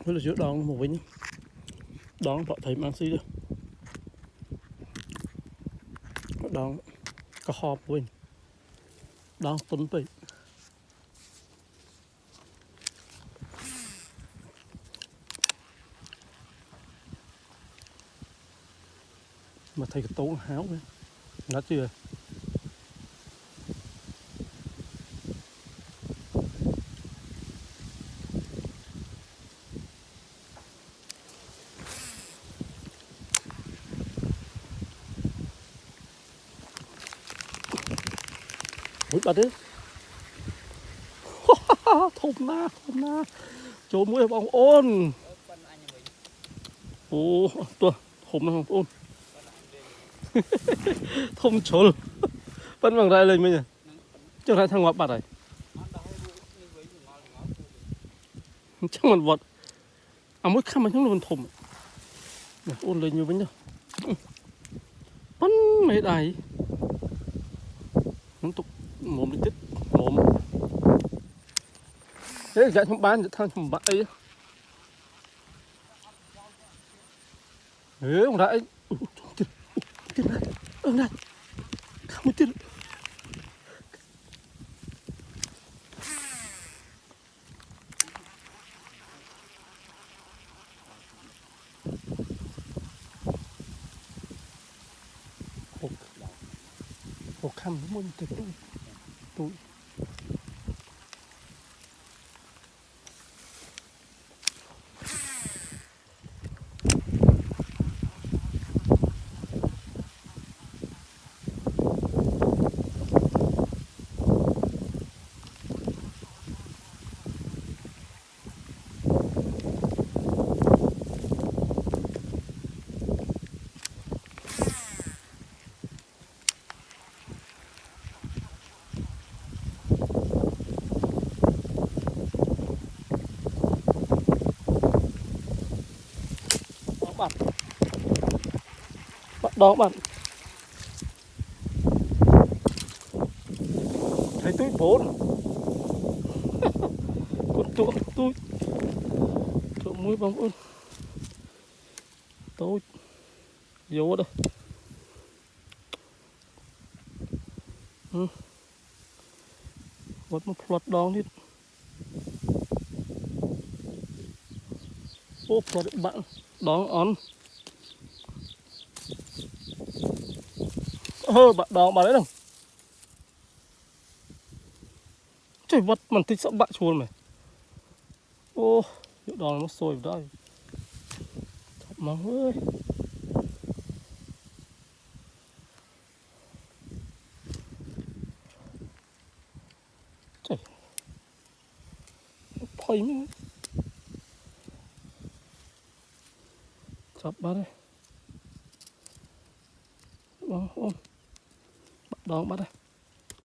mới là giữa đòn một vĩnh đón bọn thầy mang xí được đón có hộp vĩnh đón tuấn bị mà thầy cái tố háo nữa nó chưa mũi bật đấy thùng na chỗ mũi bóng ôn ồ tua thùng na ôn thùng chồn vẫn bằng đây lên mình nhỉ chưa thấy thằng ngọc bật này chắc mình vật à mỗi khăm mà chẳng là mình thùng ôn lên như vậy nhá bắn mấy đài nó tục mồm đi tiếp mồm thế dạ trong bán thằng thằng bạn ấy thế không đấy tiếp này này không tiếp một khăm nó muốn từ tôi bạn đó bạn thấy tôi bốn con tôi chỗ mũi bóng ơn tôi vô đây vật một flood đong đi ô flood bạn đón on bạn đón bà đấy đâu trời vật mình thích sợ bạn chuồn mày ô hiệu đòn nó sôi vào đây chọc mắng ơi trời phơi nữa chọc bà đây ôm bạn đón bà đây